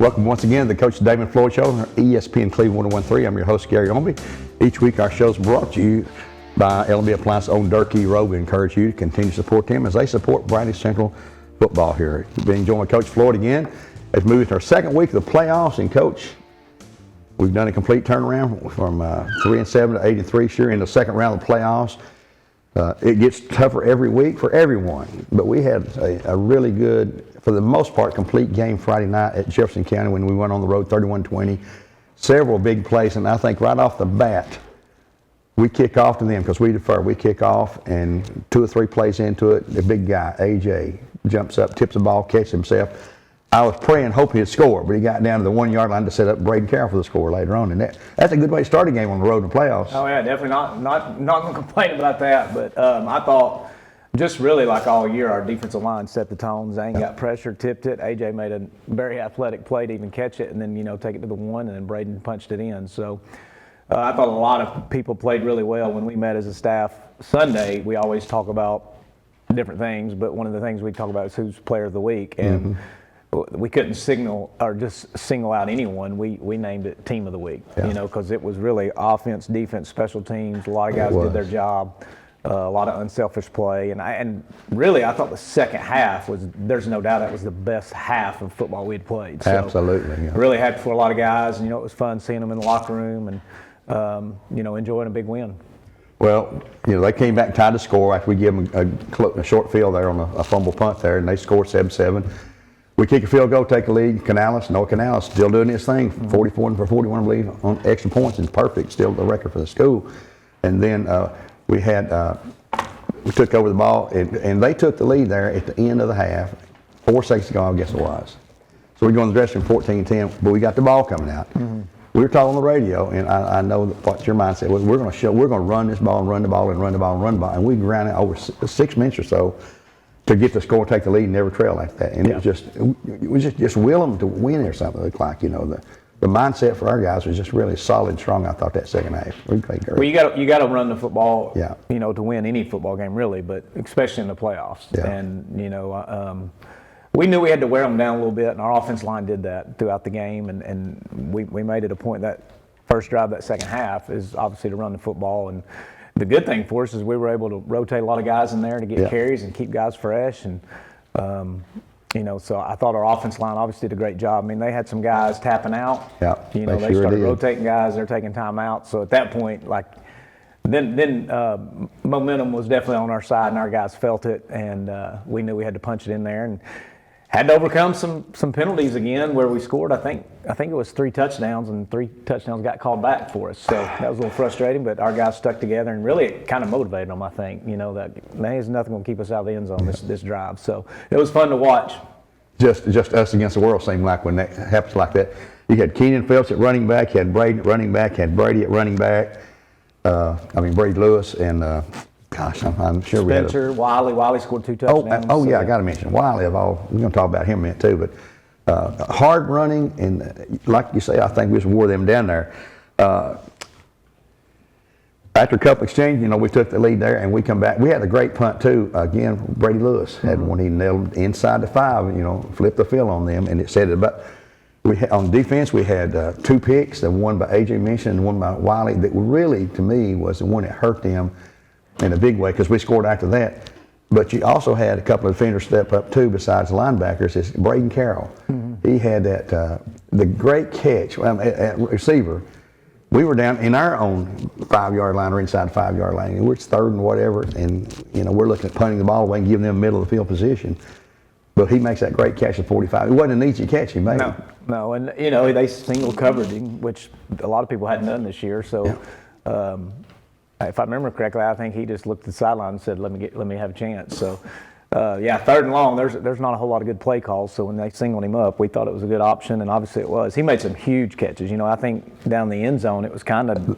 Welcome once again to the Coach Damon Floyd Show on ESPN Cleveland 101.3. I'm your host, Gary Ownbey. Each week our show is brought to you by L&B Appliance owned Durkee Road. We encourage you to continue to support them as they support Bradley Central football here. We've been joined by Coach Floyd again. It's moved to our second week of the playoffs, and Coach, we've done a complete turnaround from 3-7 to 8-3. Sure, in the second round of the playoffs. It gets tougher every week for everyone, but we had a really good, for the most part, complete game Friday night at Jefferson County when we went on the road 31-20. Several big plays, and I think right off the bat, we kick off to them because we defer. We kick off, and 2 or 3 plays into it, the big guy, AJ, jumps up, tips the ball, catches himself. I was praying, hoping he'd score, but he got down to the 1 yard line to set up Braden Carroll for the score later on. And that's a good way to start a game on the road in the playoffs. Oh yeah, definitely not going to complain about that. But I thought just really like all year, our defensive line set the tone. Zane got pressure, tipped it. AJ made a very athletic play to even catch it, and then take it to the 1, and then Braden punched it in. So I thought a lot of people played really well. When we met as a staff Sunday, we always talk about different things, but one of the things we talk about is who's player of the week. And we couldn't single out anyone. We named it team of the week, because it was really offense, defense, special teams. A lot of guys did their job. A lot of unselfish play, and really I thought the second half was, there's no doubt that was the best half of football we'd played. So absolutely, really happy for a lot of guys, and it was fun seeing them in the locker room and enjoying a big win. Well, they came back and tied the score after we gave them a short field there on a fumble punt there, and they scored 7-7. We kick a field goal, take a lead. Noah Canales still doing his thing, 44 for 41, I believe, on extra points is perfect, still the record for the school. And then we took over the ball, and they took the lead there at the end of the half, 4 seconds to go, I guess it was. So we go in the dressing room 14-10, but we got the ball coming out. We were talking on the radio, and I know what your mindset was. We're going to run this ball and run the ball and run the ball and run the ball, and we ran it over 6 minutes or so to get the score, take the lead, and never trail like that. And it was just will them to win or something. It looked like, the mindset for our guys was just really solid and strong. I thought that second half. We played great. Well, you got to run the football, to win any football game really, but especially in the playoffs. Yeah. And we knew we had to wear them down a little bit, and our offense line did that throughout the game. And we made it a point that first drive, that second half, is obviously to run the football. And the good thing for us is we were able to rotate a lot of guys in there to get carries and keep guys fresh. And, so I thought our offense line obviously did a great job. I mean, they had some guys tapping out. Yeah, they started rotating guys. They're taking time out. So at that point, then momentum was definitely on our side, and our guys felt it. And we knew we had to punch it in there. And had to overcome some penalties again where we scored. I think it was 3 touchdowns, and 3 touchdowns got called back for us. So that was a little frustrating, but our guys stuck together, and really it kind of motivated them, I think. That there's nothing going to keep us out of the end zone this drive. So it was fun to watch. Just us against the world seemed like when that happens like that. You had Keenan Phelps at running back, you had Braden at running back, you had Brady at running back. Brady Lewis and gosh, I'm sure we had Spencer, Wiley. Wiley scored 2 touchdowns. I got to mention Wiley. We're going to talk about him in a minute too. But hard running, and like you say, I think we just wore them down there. After a couple exchanges, we took the lead there, and we come back. We had a great punt too. Again, Brady Lewis had one. He nailed inside the 5. Flipped the field on them, and it said about. On defense, we had 2 picks. The one by AJ mentioned, and one by Wiley. That really, to me, was the one that hurt them in a big way, because we scored after that. But you also had a couple of defenders step up too, besides linebackers. It's Braden Carroll. He had that the great catch at receiver. We were down in our own 5-yard line or inside the 5-yard line. We're 3rd and whatever, and we're looking at punting the ball away and giving them middle of the field position. But he makes that great catch at 45. It wasn't an easy catch he made. No, and they single covered him, which a lot of people hadn't done this year. So. If I remember correctly, I think he just looked at the sideline and said, "Let me have a chance." So, 3rd and long. There's not a whole lot of good play calls. So when they singled him up, we thought it was a good option, and obviously it was. He made some huge catches. I think down the end zone it was kind of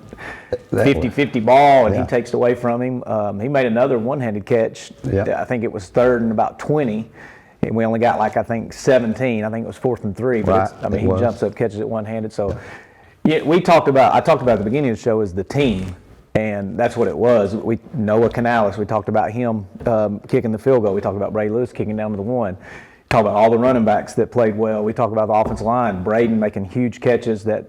50-50 ball, and he takes it away from him. He made another one-handed catch. I think it was 3rd and about 20. And we only got I think 17. I think it was 4th and 3. But he jumps up, catches it one-handed. So I talked about at the beginning of the show as the team. And that's what it was. Noah Canales, we talked about him kicking the field goal. We talked about Brady Lewis kicking down to the 1. talk about all the running backs that played well. We talk about the offensive line, Braden making huge catches that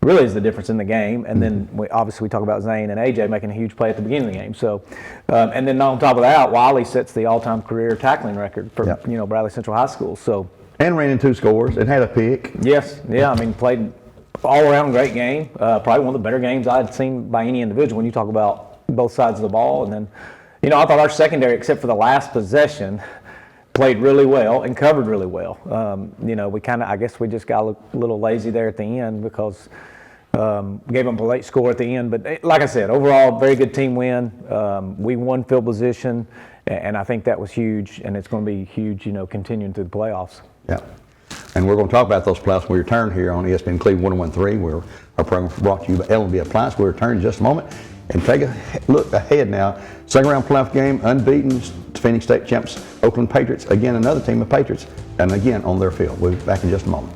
really is the difference in the game. And then obviously we talk about Zane and AJ making a huge play at the beginning of the game. So, and then on top of that, Wiley sets the all-time career tackling record for Bradley Central High School. So, and ran in 2 scores and had a pick. Yes, yeah. I mean, played all-around great game. Probably one of the better games I'd seen by any individual when you talk about both sides of the ball. And then, I thought our secondary, except for the last possession, played really well and covered really well. We I guess we just got a little lazy there at the end because gave them a late score at the end. But like I said, overall, very good team win. We won field position, and I think that was huge, and it's going to be huge, continuing through the playoffs. Yeah. And we're going to talk about those playoffs when we return here on ESPN Cleveland 101.3, where our program is brought to you by L&B Appliance. We'll return in just a moment and take a look ahead now. Second round playoff game, unbeaten, defending state champs, Oakland Patriots. Again, another team of Patriots, and again on their field. We'll be back in just a moment.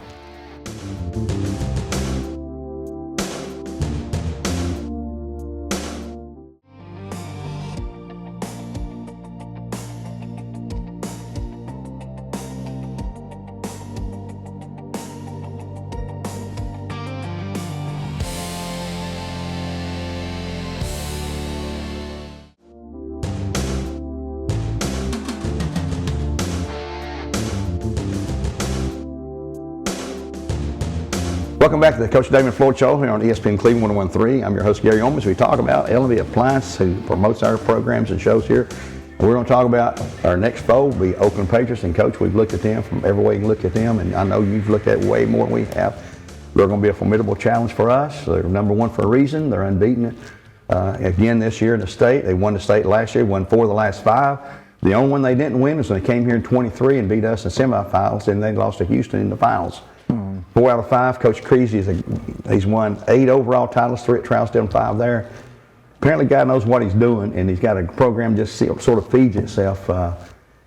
Welcome back to the Coach Damon Floyd Show here on ESPN Cleveland 101.3. I'm your host, Gary Ownbey. We talk about L&B Appliance, who promotes our programs and shows here. And we're going to talk about our next foe, will be Oakland Patriots. And Coach, we've looked at them from every way you can look at them, and I know you've looked at way more than we have. They're going to be a formidable challenge for us. They're number 1 for a reason. They're unbeaten again this year in the state. They won the state last year, won 4 of the last 5. The only one they didn't win was when they came here in 23 and beat us in semifinals, and they lost to Houston in the finals. 4 out of 5. Coach Creasy, he's won 8 overall titles, 3 at Trousdale and 5 there. Apparently, God knows what he's doing, and he's got a program just sort of feeds itself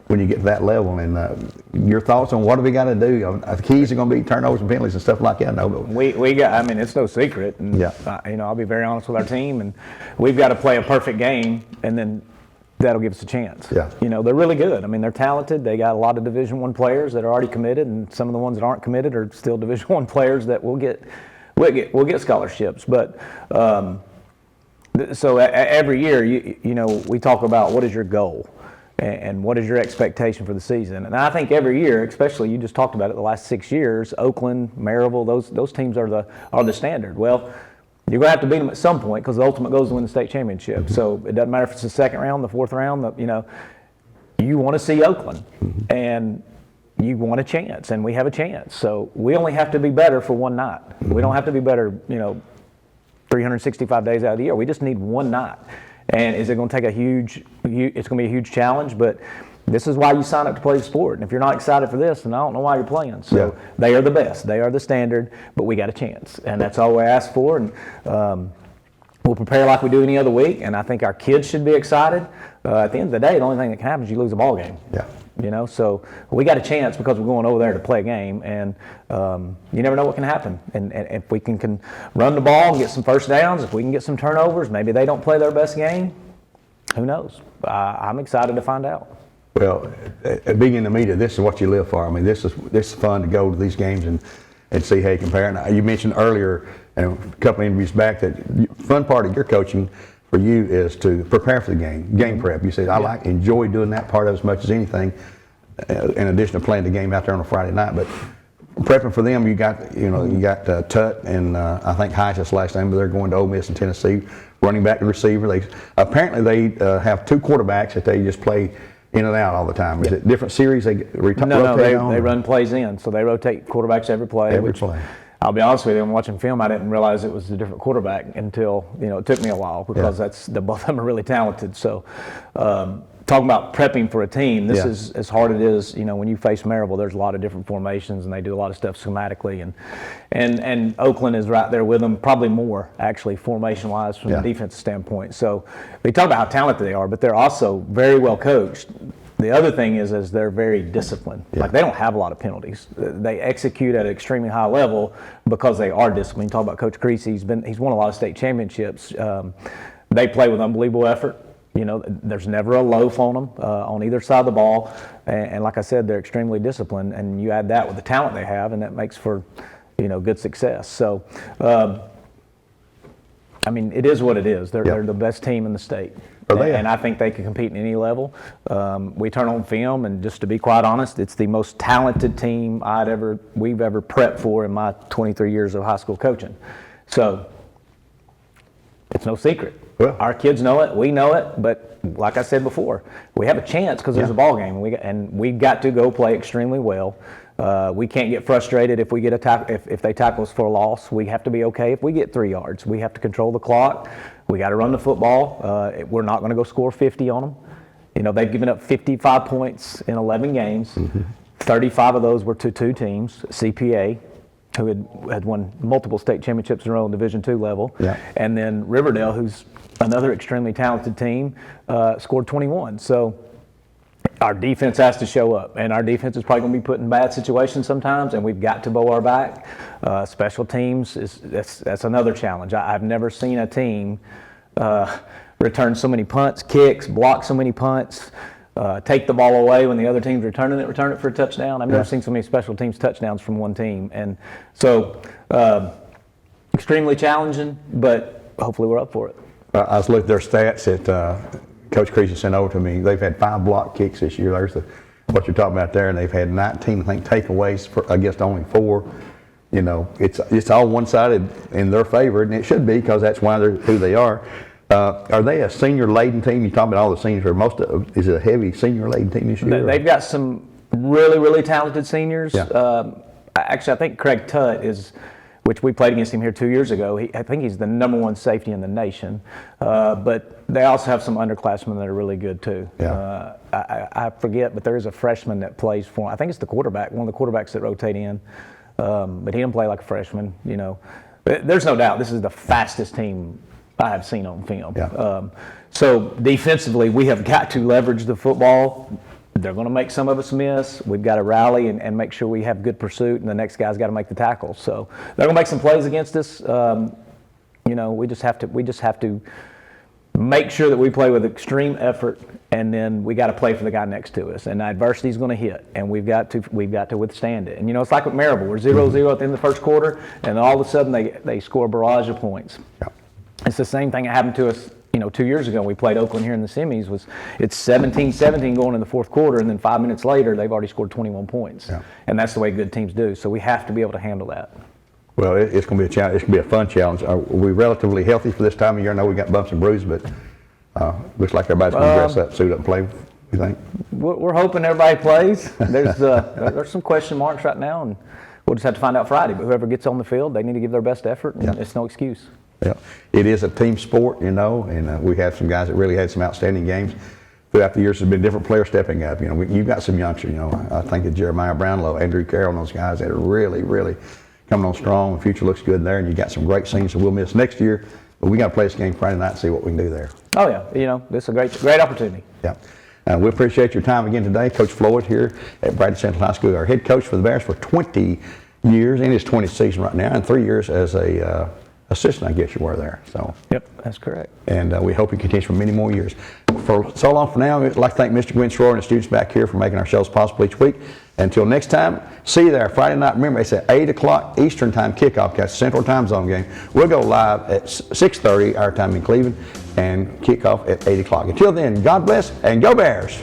when you get to that level. And your thoughts on what have we got to do? The keys are going to be turnovers and penalties and stuff like that. No, but we got. I mean, it's no secret. And, I'll be very honest with our team, and we've got to play a perfect game, and then that'll give us a chance. Yeah. They're really good. I mean, they're talented. They got a lot of Division I players that are already committed, and some of the ones that aren't committed are still Division I players that we'll get scholarships. But so every year, we talk about what is your goal and what is your expectation for the season. And I think every year, especially you just talked about it, the last 6 years, Oakland, Maryville, those teams are the standard. Well, you're going to have to beat them at some point because the ultimate goal is to win the state championship. Mm-hmm. So it doesn't matter if it's the second round, the fourth round. You want to see Oakland, and you want a chance, and we have a chance. So we only have to be better for one night. Mm-hmm. We don't have to be better, 365 days out of the year. We just need one night. And is it going to take it's going to be a huge challenge, but this is why you sign up to play the sport. And if you're not excited for this, then I don't know why you're playing. So They are the best. They are the standard, but we got a chance. And that's all we ask for. And we'll prepare like we do any other week. And I think our kids should be excited. At the end of the day, the only thing that can happen is you lose a ball game. Yeah. So we got a chance because we're going over there to play a game. And you never know what can happen. And if we can run the ball and get some first downs, if we can get some turnovers, maybe they don't play their best game. Who knows? I'm excited to find out. Well, being in the media, this is what you live for. I mean, this is fun to go to these games and see how you compare. And you mentioned earlier, a couple of interviews back, that the fun part of your coaching for you is to prepare for the game prep. You said, I enjoy doing that part of it as much as anything, in addition to playing the game out there on a Friday night. But prepping for them, you got Tut and I think Heiss last name, but they're going to Ole Miss and Tennessee, running back and receiver. They have 2 quarterbacks that they just play in and out all the time. Is it different series they rotate on? They run plays in, so they rotate quarterbacks every play. I'll be honest with you, when watching film, I didn't realize it was a different quarterback until, it took me a while because both of them are really talented. So talking about prepping for a team, this is as hard as it is, when you face Maryville, there's a lot of different formations and they do a lot of stuff schematically, and Oakland is right there with them, probably more actually formation-wise from a defensive standpoint. So we talk about how talented they are, but they're also very well coached. The other thing is they're very disciplined. Like, they don't have a lot of penalties. They execute at an extremely high level because they are disciplined. You talk about Coach Creasy, he's won a lot of state championships. They play with unbelievable effort. there's never a loaf on them on either side of the ball. And like I said, they're extremely disciplined. And you add that with the talent they have, and that makes for, good success. So, it is what it is. They're the best team in the state. And I think they can compete in any level. We turn on film, and just to be quite honest, it's the most talented team we've ever prepped for in my 23 years of high school coaching. So it's no secret. Well, our kids know it, we know it, but like I said before, we have a chance because there's a ball game, and we've got to go play extremely well. We can't get frustrated if we get if they tackle us for a loss. We have to be okay if we get 3 yards. We have to control the clock. We got to run the football. We're not going to go score 50 on them. They've given up 55 points in 11 games. 35 of those were to 2 teams, CPA, who had won multiple state championships in a row in Division II level. Yeah. And then Riverdale, who's another extremely talented team, scored 21. So our defense has to show up, and our defense is probably going to be put in bad situations sometimes, and we've got to bow our back. Special teams, that's another challenge. I've never seen a team return so many punts, kicks, block so many punts, take the ball away when the other team's return it for a touchdown. I've never seen so many special teams touchdowns from one team. And so extremely challenging, but hopefully we're up for it. I was looking at their stats that Coach Creasy sent over to me. They've had 5 block kicks this year. There's what you're talking about there, and they've had 19, I think, takeaways against only 4. It's all one-sided in their favor, and it should be because that's why they're who they are. Are they a senior-laden team? You talking about all the seniors, or is it a heavy senior-laden team this year? They've got some really, really talented seniors. Yeah. Actually, I think Craig Tutt which we played against him here 2 years ago. I think he's the #1 safety in the nation. But they also have some underclassmen that are really good too. Yeah. I forget, but there is a freshman that plays for him. I think it's the quarterback, one of the quarterbacks that rotate in. But he didn't play like a freshman, But there's no doubt this is the fastest team I have seen on film. Yeah. So defensively, we have got to leverage the football. They're going to make some of us miss. We've got to rally and make sure we have good pursuit, and the next guy's got to make the tackle. So they're going to make some plays against us. We just have to make sure that we play with extreme effort, and then we got to play for the guy next to us. And adversity is going to hit, and we've got to withstand it. And it's like with Maryville, we're 0-0 at the end of the first quarter, and all of a sudden they score a barrage of points. Yeah. It's the same thing that happened to us 2 years ago. We played Oakland here in the semis. It's 17-17 going in the fourth quarter, and then 5 minutes later they've already scored 21 points. Yeah. And that's the way good teams do. So we have to be able to handle that. Well, it's going to be a challenge. It's going to be a fun challenge. Are we relatively healthy for this time of year? I know we got bumps and bruises, but looks like everybody's going to dress up, suit up, and play. You think? We're hoping everybody plays. There's some question marks right now, and we'll just have to find out Friday. But whoever gets on the field, they need to give their best effort, and it's no excuse. Yeah, it is a team sport, and we have some guys that really had some outstanding games throughout the years. There's been different players stepping up. You've got some youngsters. I think of Jeremiah Brownlow, Andrew Carroll, and those guys that are really, really coming on strong. The future looks good there, and you got some great seniors that we'll miss next year. But we got to play this game Friday night and see what we can do there. Oh yeah, this is a great opportunity. Yeah. We appreciate your time again today. Coach Floyd here at Brighton Central High School, our head coach for the Bears for 20 years, in his 20th season right now, and 3 years as a assistant, I guess you were there. So. Yep, that's correct. And we hope he continues for many more years. For so long for now, I'd like to thank Mr. Gwen Schroer and the students back here for making our shows possible each week. Until next time, see you there Friday night. Remember, it's at 8 o'clock Eastern Time kickoff. That's Central Time Zone game. We'll go live at 6:30 our time in Cleveland and kick off at 8 o'clock. Until then, God bless and go Bears.